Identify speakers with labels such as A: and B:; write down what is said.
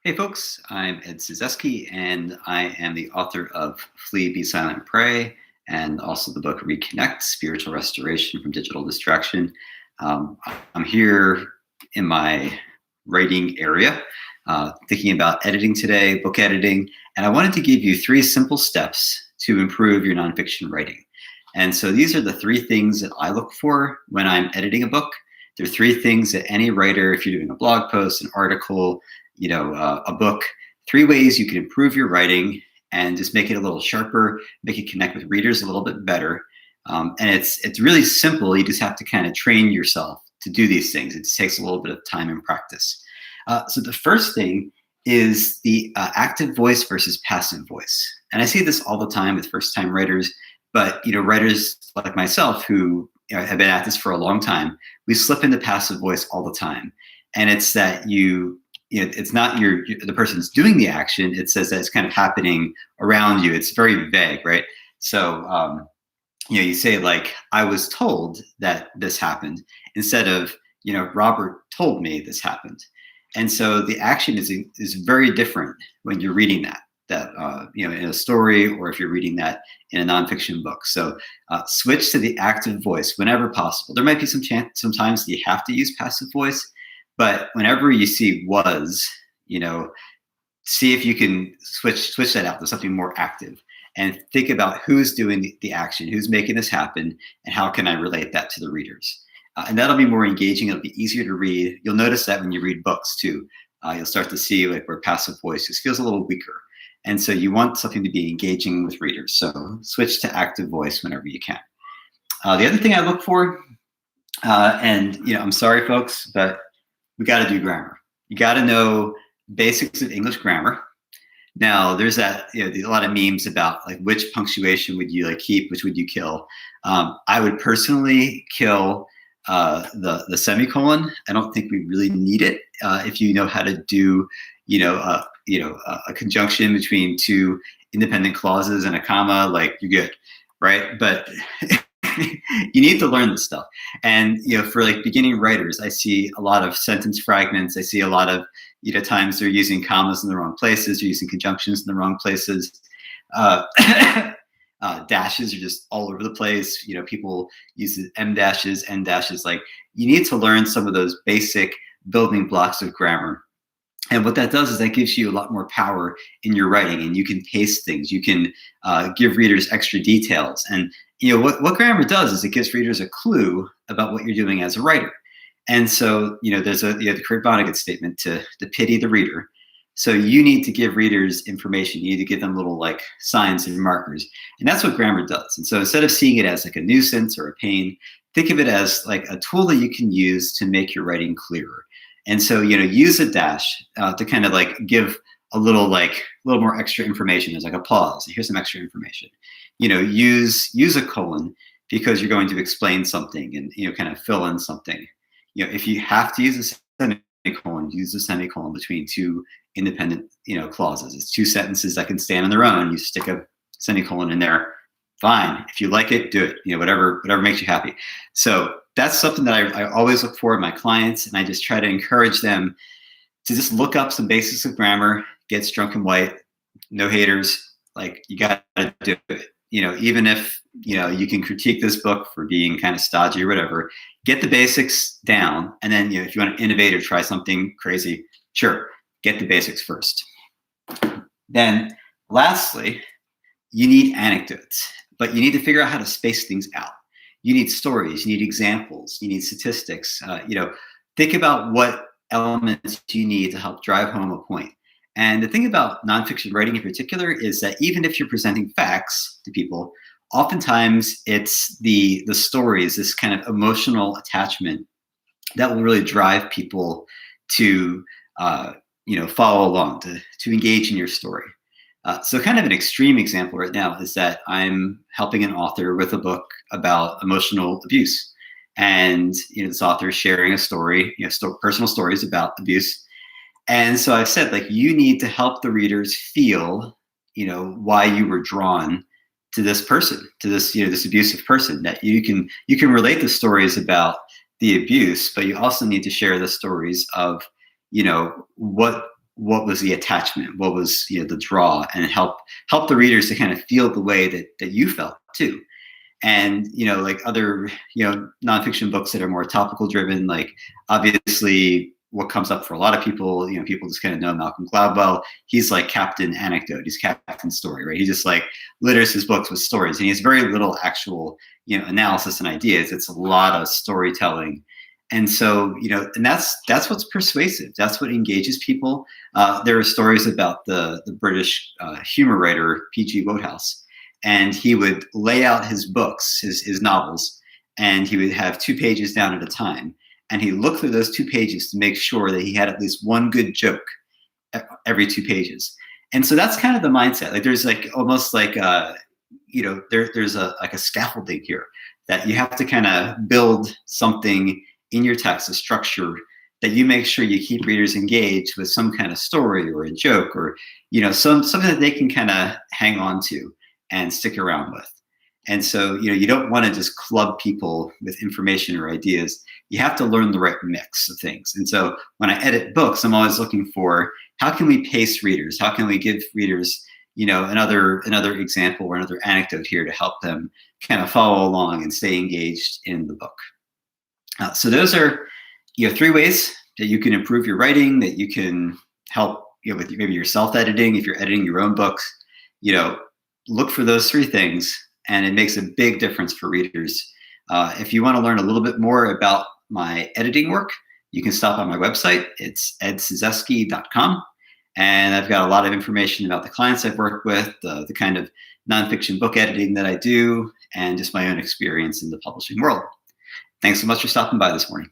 A: Hey folks, I'm Ed Cyzeski, and I am the author of Flee, Be Silent, Pray, and also the book Reconnect, Spiritual Restoration from Digital Distraction. I'm here in my writing area, thinking about editing today, book editing, and I wanted to give you 3 simple steps to improve your nonfiction writing. And so these are the 3 things that I look for when I'm editing a book. There are 3 things that any writer, if you're doing a blog post, an article, a book, 3 ways you can improve your writing and just make it a little sharper, make it connect with readers a little bit better. And it's really simple. You just have to kind of train yourself to do these things. It just takes a little bit of time and practice. So the first thing is the active voice versus passive voice. And I see this all the time with first-time writers, but writers like myself who have been at this for a long time, we slip into passive voice all the time. And it's that it's not the person's doing the action. It says that it's kind of happening around you. It's very vague, right? So, you say like, I was told that this happened instead of, Robert told me this happened. And so the action is very different when you're reading that in a story, or if you're reading that in a nonfiction book. So switch to the active voice whenever possible. There might be sometimes that you have to use passive voice, but whenever you see was, see if you can switch that out to something more active, and think about who's doing the action, who's making this happen, and how can I relate that to the readers. And that'll be more engaging. It'll be easier to read. You'll notice that when you read books too. You'll start to see like where passive voice just feels a little weaker. And so you want something to be engaging with readers. So switch to active voice whenever you can. The other thing I look for, I'm sorry folks, but we got to do grammar. You got to know basics of English grammar. Now, there's a lot of memes about like which punctuation would you like keep, which would you kill. I would personally kill the semicolon. I don't think we really need it if you know how to do a conjunction between 2 independent clauses and a comma. Like you're good, right? But you need to learn this stuff. And for like beginning writers, I see a lot of sentence fragments. I see a lot of times they're using commas in the wrong places, they're using conjunctions in the wrong places. Dashes are just all over the place. People use M dashes, N dashes. Like you need to learn some of those basic building blocks of grammar. And what that does is that gives you a lot more power in your writing, and you can paste things. You can give readers extra details. And what grammar does is it gives readers a clue about what you're doing as a writer. And so, there's the Kurt Vonnegut statement to pity the reader. So you need to give readers information. You need to give them little like signs and markers. And that's what grammar does. And so instead of seeing it as like a nuisance or a pain, think of it as like a tool that you can use to make your writing clearer. And so, use a dash to kind of like give a little more extra information. There's like a pause. Here's some extra information. Use a colon because you're going to explain something and, kind of fill in something. If you have to use a semicolon, use a semicolon between 2 independent, clauses. It's 2 sentences that can stand on their own. You stick a semicolon in there. Fine. If you like it, do it. Whatever makes you happy. So that's something that I always look for in my clients, and I just try to encourage them to just look up some basics of grammar, get drunk and white, no haters. Like you got to do it. Even if you can critique this book for being kind of stodgy or whatever, get the basics down, and then if you want to innovate or try something crazy, sure, get the basics first. Then, lastly, you need anecdotes, but you need to figure out how to space things out. You need stories, you need examples, you need statistics. Think about what elements you need to help drive home a point. And the thing about nonfiction writing in particular is that even if you're presenting facts to people, oftentimes it's the stories, this kind of emotional attachment that will really drive people to follow along, to engage in your story. So kind of an extreme example right now is that I'm helping an author with a book about emotional abuse. And this author is sharing a story, personal stories about abuse. And so I've said, like, you need to help the readers feel, why you were drawn to this person, to this, this abusive person. That you can relate the stories about the abuse, but you also need to share the stories of, what what was the attachment, what was the draw, and help the readers to kind of feel the way that you felt too. And like other nonfiction books that are more topical driven, like obviously what comes up for a lot of people, people just kind of know Malcolm Gladwell. He's like Captain Anecdote, he's Captain Story, right? He just like litters his books with stories, and he has very little actual analysis and ideas. It's a lot of storytelling. And so and that's what's persuasive, that's what engages people. There are stories about the British humor writer P.G. Wodehouse, and he would lay out his books, his novels, and he would have 2 pages down at a time. And he looked through those 2 pages to make sure that he had at least one good joke every 2 pages. And so that's kind of the mindset. Like there's like almost like there's a like a scaffolding here, that you have to kind of build something in your text, a structure that you make sure you keep readers engaged with some kind of story or a joke, or something that they can kind of hang on to and stick around with. And so you don't want to just club people with information or ideas. You have to learn the right mix of things. And so when I edit books, I'm always looking for, how can we pace readers? How can we give readers another example or another anecdote here to help them kind of follow along and stay engaged in the book. So those are 3 ways that you can improve your writing, that you can help with maybe your self-editing. If you're editing your own books, look for those 3 things, and it makes a big difference for readers. If you want to learn a little bit more about my editing work, you can stop on my website. It's edcyzeski.com. And I've got a lot of information about the clients I've worked with, the kind of nonfiction book editing that I do, and just my own experience in the publishing world. Thanks so much for stopping by this morning.